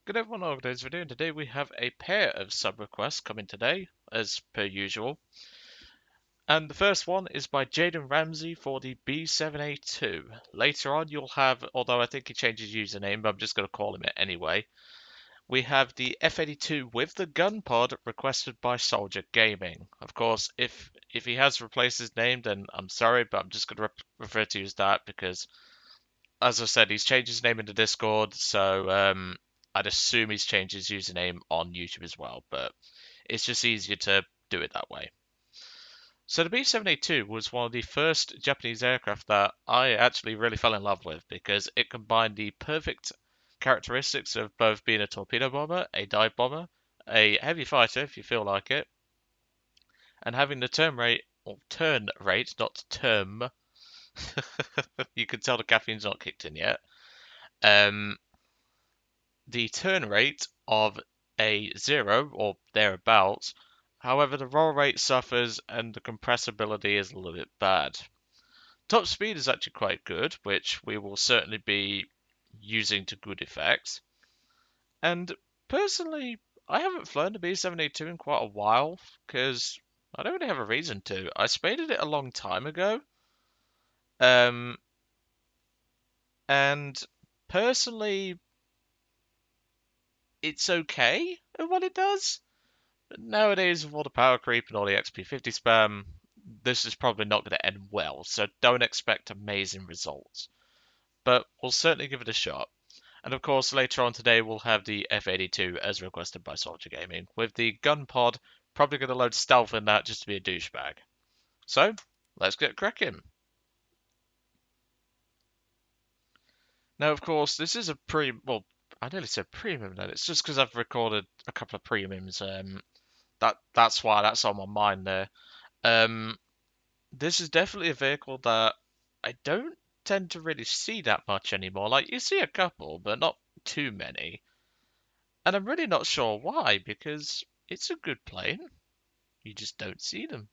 Good everyone, welcome to today's video, and today we have a pair of sub requests coming today, as per usual. And the first one is by Jayden Ramsey for the B7A2. Later on you'll have, although I think he changed his username, but I'm just going to call him it anyway. We have the F82 with the gun pod requested by Soldier Gaming. Of course, if he has replaced his name, then I'm sorry, but I'm just going to refer to you as that because, as I said, he's changed his name in the Discord, so I'd assume he's changed his username on YouTube as well, but it's just easier to do it that way. So the B7A2 was one of the first Japanese aircraft that I actually really fell in love with because it combined the perfect characteristics of both being a torpedo bomber, a dive bomber, a heavy fighter if you feel like it, and having the turn rate, not term. You can tell the caffeine's not kicked in yet. The turn rate of a 0 or thereabouts. However, the roll rate suffers and the compressibility is a little bit bad. Top speed is actually quite good, which we will certainly be using to good effect. And personally, I haven't flown the B7A2 in quite a while because I don't really have a reason to. I spaded it a long time ago. And personally, it's okay at what it does. But nowadays, with all the power creep and all the XP50 spam, this is probably not going to end well, so don't expect amazing results. But we'll certainly give it a shot. And of course, later on today, we'll have the F82 as requested by Soldier Gaming, with the gun pod probably going to load stealth in that just to be a douchebag. So, let's get cracking. Now, of course, this is a well, I nearly said premium then. It's just because I've recorded a couple of premiums. That's why that's on my mind there. This is definitely a vehicle that I don't tend to really see that much anymore. Like, you see a couple, but not too many. And I'm really not sure why, because it's a good plane. You just don't see them.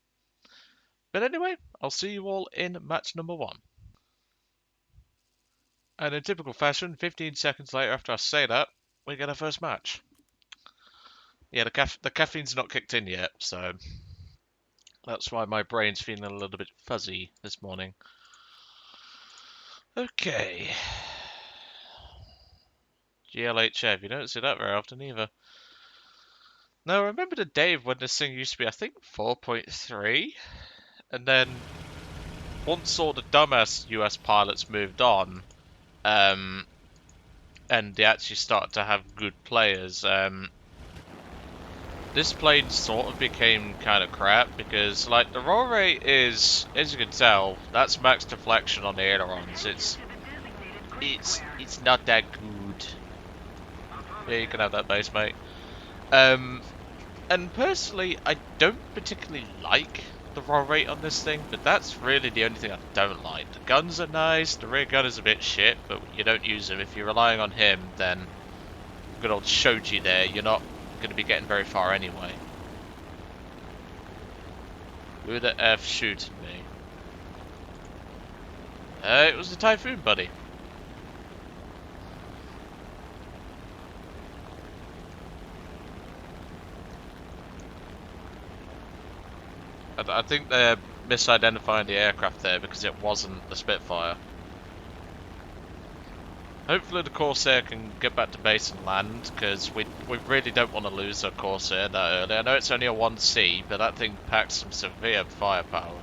But anyway, I'll see you all in match number 1. And in typical fashion, 15 seconds later after I say that, we get our first match. Yeah, the caffeine's not kicked in yet, so that's why my brain's feeling a little bit fuzzy this morning. Okay. GLHF, you don't see that very often either. Now, I remember the day when this thing used to be, I think, 4.3, and then once all the dumbass US pilots moved on, and they actually started to have good players, this plane sort of became kind of crap because, like, the roll rate is, as you can tell, that's max deflection on the ailerons. It's not that good. Yeah, you can have that base, mate. And personally, I don't particularly like the roll rate on this thing, but that's really the only thing I don't like. The guns are nice, the rear gun is a bit shit, but you don't use them. If you're relying on him, then good old Shoji there, you're not going to be getting very far anyway. Who the F shooting me? It was the Typhoon, buddy. I think they're misidentifying the aircraft there because it wasn't the Spitfire. Hopefully the Corsair can get back to base and land, because we really don't want to lose a Corsair that early. I know it's only a 1C, but that thing packs some severe firepower.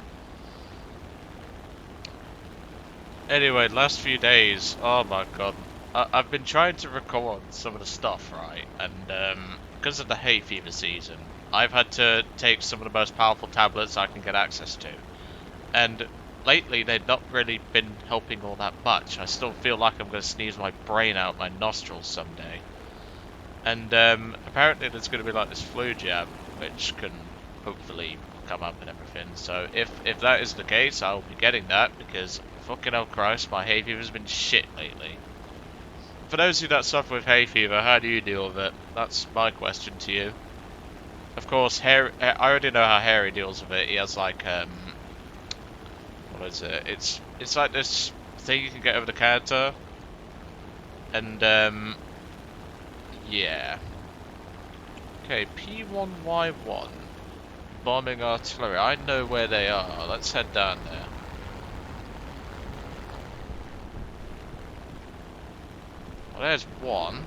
Anyway, last few days, oh my god. I've been trying to record some of the stuff, right? And because of the hay fever season, I've had to take some of the most powerful tablets I can get access to. And lately, they've not really been helping all that much. I still feel like I'm going to sneeze my brain out my nostrils someday. And apparently there's going to be like this flu jab, which can hopefully come up and everything. So if that is the case, I'll be getting that because fucking hell Christ, my hay fever's been shit lately. For those of you that suffer with hay fever, how do you deal with it? That's my question to you. Of course, I already know how Harry deals with it. He has like what is it? It's like this thing you can get over the counter, and Yeah. Okay, P1Y1. Bombing artillery. I know where they are. Let's head down there. Well, there's one.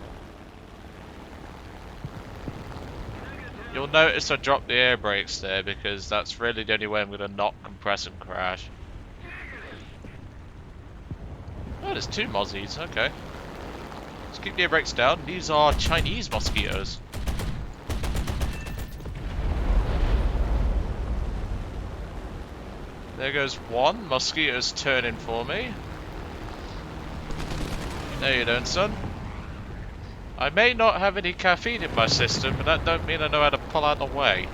You'll notice I dropped the air brakes there because that's really the only way I'm going to not compress and crash. Oh, there's two mozzies. Okay. Let's keep the air brakes down. These are Chinese mosquitoes. There goes one. Mosquito's turning for me. No, you don't, son. I may not have any caffeine in my system, but that don't mean I know how to pull out the way.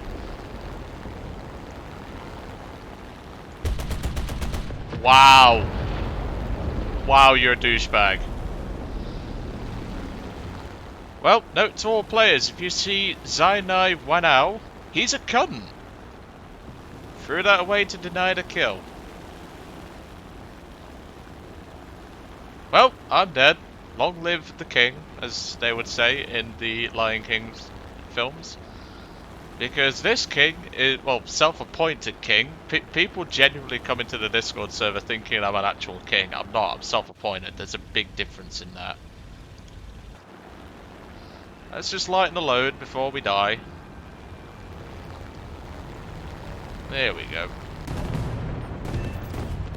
Wow. Wow, you're a douchebag. Well, note to all players, if you see Zainai Wanao, he's a cunt. Threw that away to deny the kill. Well, I'm dead. Long live the king, as they would say in the Lion King films. Because this king is, well, self-appointed king. People genuinely come into the Discord server thinking I'm an actual king. I'm not, I'm self-appointed. There's a big difference in that. Let's just lighten the load before we die. There we go.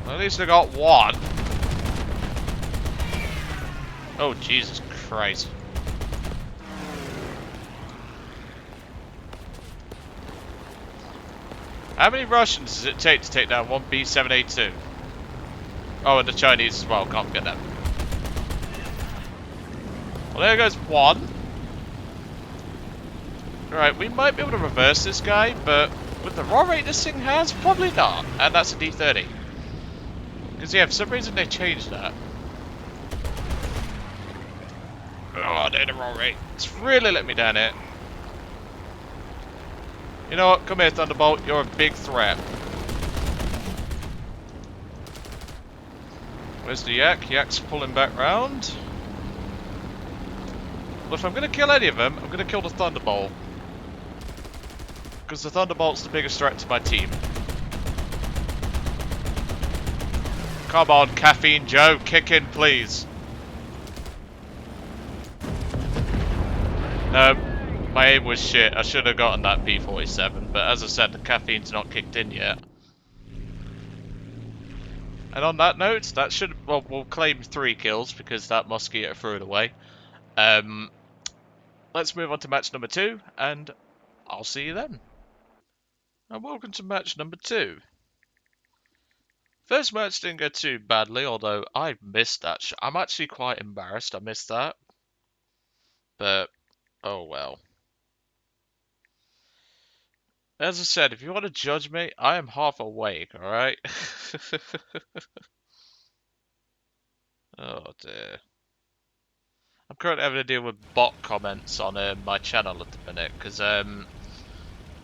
At least I got one. Oh, Jesus Christ. How many Russians does it take to take down one B7A2? Oh, and the Chinese as well, can't forget them. Well, there goes one. Right, we might be able to reverse this guy, but with the raw rate this thing has, probably not. And that's a D30. Because, yeah, for some reason they changed that. Oh, they're the raw rate. It's really let me down here. You know what? Come here, Thunderbolt. You're a big threat. Where's the yak? Yak's pulling back round. Well, if I'm going to kill any of them, I'm going to kill the Thunderbolt. Because the Thunderbolt's the biggest threat to my team. Come on, Caffeine Joe, kick in, please. No, my aim was shit. I should have gotten that P47, but as I said, the caffeine's not kicked in yet. And on that note, that should, well, we'll claim 3 kills because that mosquito threw it away. Let's move on to match number 2, and I'll see you then. And welcome to match number 2. First match didn't go too badly, although I missed that. I'm actually quite embarrassed I missed that. But, oh well. As I said, if you want to judge me, I am half awake, alright? Oh dear. I'm currently having to deal with bot comments on my channel at the minute, because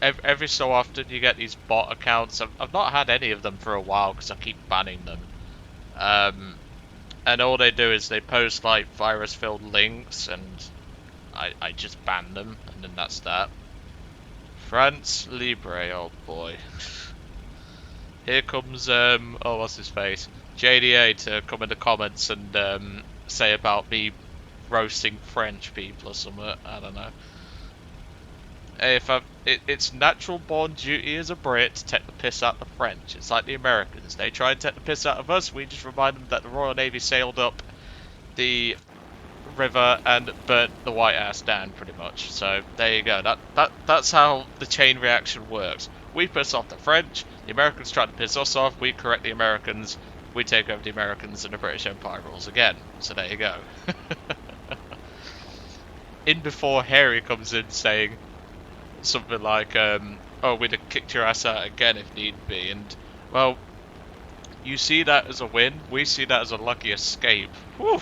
every so often you get these bot accounts. I've not had any of them for a while because I keep banning them. And all they do is they post like virus-filled links, and I just ban them, and then that's that. France Libre, oh boy. Here comes oh, what's his face? JDA to come in the comments and say about me roasting French people or something. I don't know. If it's natural born duty as a Brit to take the piss out of the French. It's like the Americans. They try and take the piss out of us. We just remind them that the Royal Navy sailed up the river and burnt the White House down, pretty much. So there you go. That's how the chain reaction works. We piss off the French. The Americans try to piss us off. We correct the Americans. We take over the Americans, and the British Empire rules again. So there you go. In before Harry comes in saying something like, oh, we'd have kicked your ass out again if need be. And, well, you see that as a win. We see that as a lucky escape. Whew.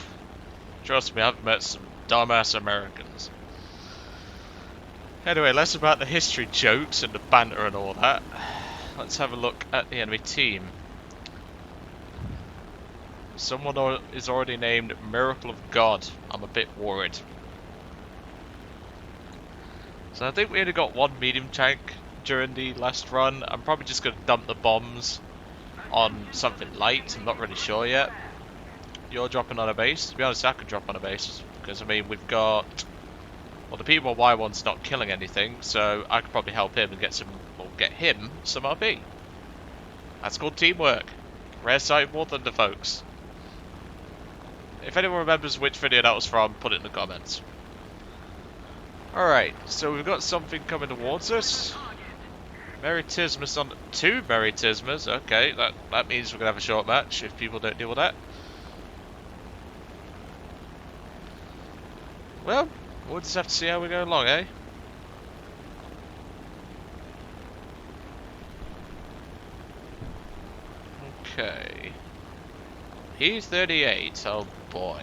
Trust me, I've met some dumbass Americans. Anyway, less about the history jokes and the banter and all that. Let's have a look at the enemy team. Someone is already named Miracle of God. I'm a bit worried. So I think we only got one medium tank during the last run. I'm probably just going to dump the bombs on something light. I'm not really sure yet. You're dropping on a base. To be honest, I could drop on a base. Because, I mean, we've got... Well, the P1Y1's not killing anything, so I could probably help him and get some... Or get him some RP. That's called teamwork. Rare sight more thunder, folks. If anyone remembers which video that was from, put it in the comments. Alright, so we've got something coming towards us. Merry Tismus on... 2 Merry Tismus, okay, that means we're going to have a short match if people don't deal with that. Well, we'll just have to see how we go along, eh? Okay. P38, oh boy.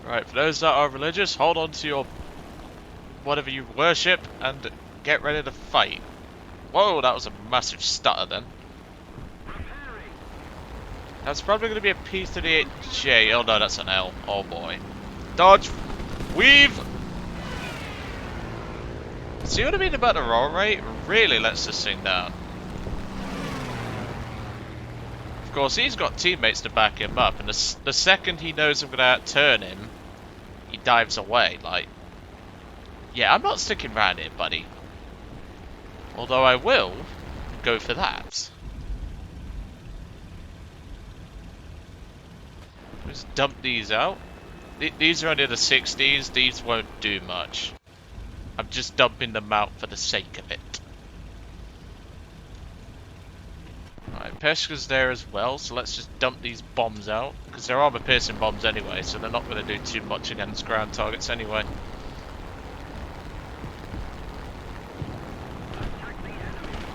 Right, for those that are religious, hold on to your whatever you worship and get ready to fight. Whoa, that was a massive stutter then. That's probably going to be a P38J. Oh no, that's an L. Oh boy. Dodge! Weave! See what I mean about the roll rate? Really lets this thing down. Of course, he's got teammates to back him up, and the second he knows I'm going to outturn him, he dives away, like... Yeah, I'm not sticking around here, buddy. Although I will go for that. Just dump these out. These are only the 60s, these won't do much. I'm just dumping them out for the sake of it. Alright, Peshka's there as well, so let's just dump these bombs out. Because they're armor-piercing bombs anyway, so they're not going to do too much against ground targets anyway.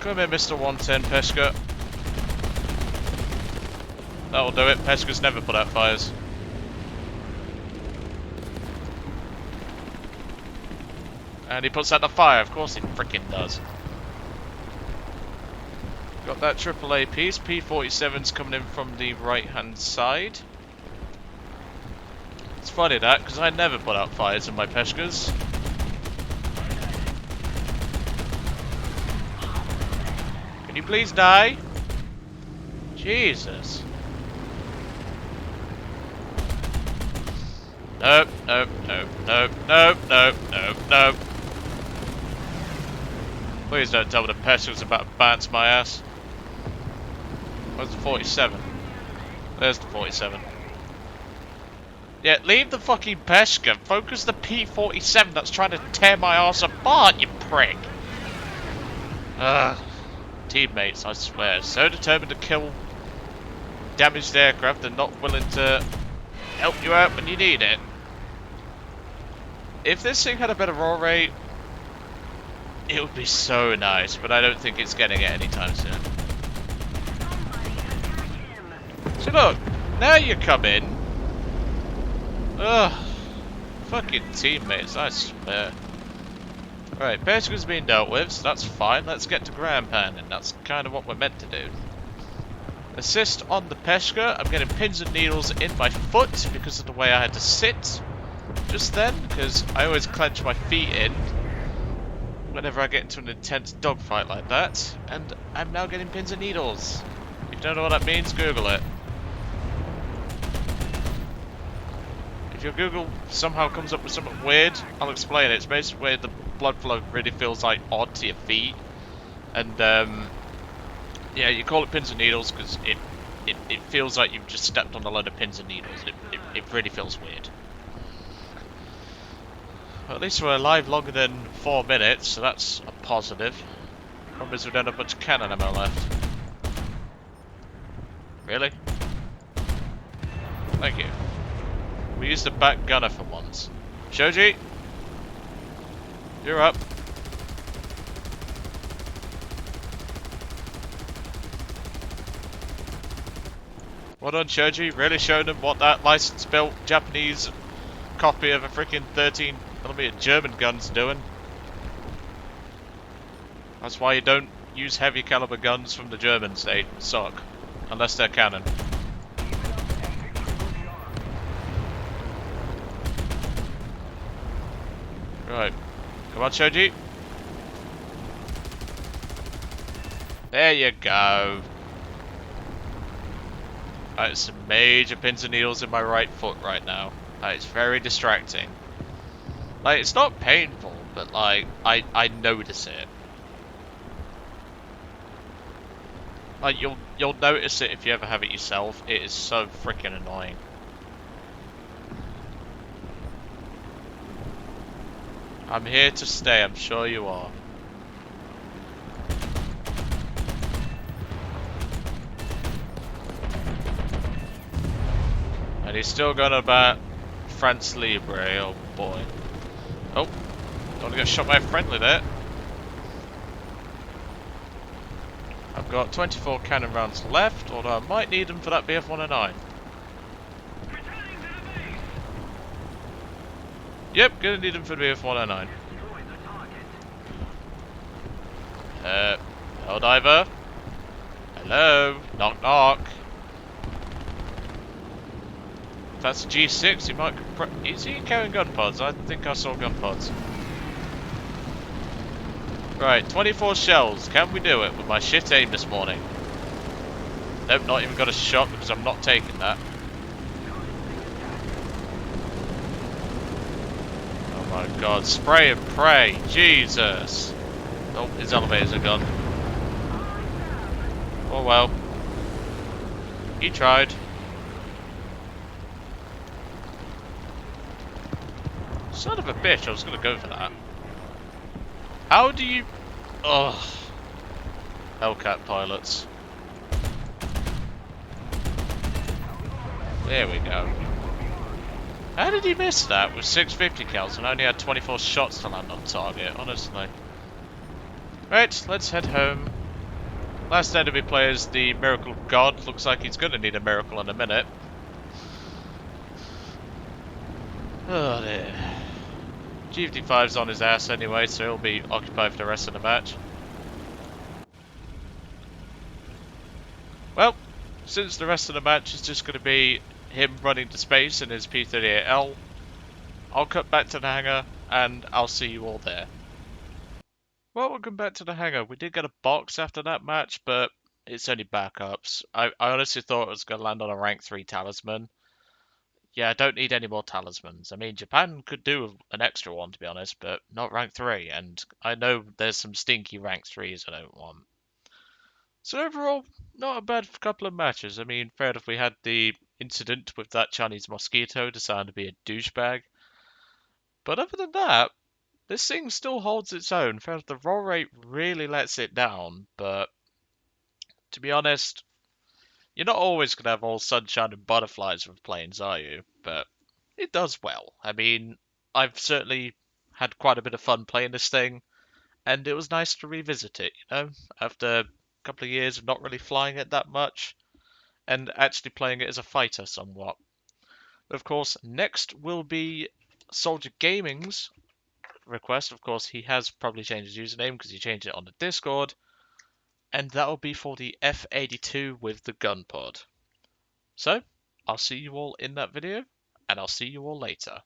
Come here, Mr. 110, Peshka. That'll do it. Peshka's never put out fires. And he puts out the fire, of course he freaking does. Got that AAA piece. P47's coming in from the right hand side. It's funny that, because I never put out fires in my Peshkas. Can you please die? Jesus. Nope, nope, nope, nope, nope, nope, nope, nope. Please don't tell me the Peshka's about to bounce my ass. Where's the 47? There's the 47. Yeah, leave the fucking Peshka. Focus the P47 that's trying to tear my ass apart, you prick. Ugh. Teammates, I swear, so determined to kill damaged aircraft, they're not willing to help you out when you need it. If this thing had a better roll rate, it would be so nice, but I don't think it's getting it anytime soon. So look, now you come in. Ugh. Fucking teammates, I swear. Right, Peshka's been dealt with, so that's fine. Let's get to ground pounding. That's kind of what we're meant to do. Assist on the Peshka. I'm getting pins and needles in my foot because of the way I had to sit just then, because I always clench my feet in whenever I get into an intense dogfight like that, and I'm now getting pins and needles. If you don't know what that means, Google it. If your Google somehow comes up with something weird, I'll explain it. It's basically where the blood flow really feels like odd to your feet, and yeah, you call it pins and needles because it feels like you've just stepped on a load of pins and needles. It really feels weird. Well, at least we're alive longer than 4 minutes, so that's a positive. Problem is we don't have much cannon ammo left. Really? Thank you. We used the back gunner for once. Shoji! You're up. Well done, Shoji. Really showing them what that license-built Japanese copy of a freaking 13mm German gun's doing. That's why you don't use heavy caliber guns from the Germans. They suck. Unless they're cannon. Right. Come on, Shoji. There you go. Right, some major pins and needles in my right foot right now. It's very distracting. Like, it's not painful, but like, I notice it. Like, you'll notice it if you ever have it yourself. It is so freaking annoying. I'm here to stay, I'm sure you are. And he's still going about France Libre, oh boy. Oh, don't want to get shot by a friendly there. I've got 24 cannon rounds left, although I might need them for that BF-109. Yep, gonna need them for the BF-109. Helldiver? Hello? Knock knock. If that's a G6, he might... Is he carrying gun pods? I think I saw gun pods. Right, 24 shells. Can we do it with my shit aim this morning? Nope, not even got a shot because I'm not taking that. Oh my god, spray and pray. Jesus. Oh, his elevators are gone. Oh well. He tried. Son of a bitch, I was gonna go for that. How do you... Ugh. Hellcat pilots. There we go. How did he miss that with 650 cals and only had 24 shots to land on target, honestly? Right, let's head home. Last enemy player is the Miracle God. Looks like he's gonna need a miracle in a minute. Oh dear. GFD5's on his ass anyway, so he'll be occupied for the rest of the match. Well, since the rest of the match is just going to be him running to space in his P-38L, I'll cut back to the hangar and I'll see you all there. Well, welcome back to the hangar. We did get a box after that match, but it's only backups. I honestly thought it was going to land on a rank 3 talisman. Yeah, I don't need any more talismans. I mean, Japan could do an extra one, to be honest, but not rank 3, and I know there's some stinky rank 3s I don't want. So overall, not a bad couple of matches. I mean, fair enough, we had the incident with that Chinese mosquito deciding to be a douchebag. But other than that, this thing still holds its own. Fair enough, the roll rate really lets it down, but to be honest, you're not always going to have all sunshine and butterflies with planes, are you? But it does well. I mean, I've certainly had quite a bit of fun playing this thing, and it was nice to revisit it, you know, after a couple of years of not really flying it that much, and actually playing it as a fighter somewhat. Of course, next will be Soldier Gaming's request. Of course, he has probably changed his username because he changed it on the Discord, and that will be for the F82 with the gun pod. So, I'll see you all in that video, and I'll see you all later.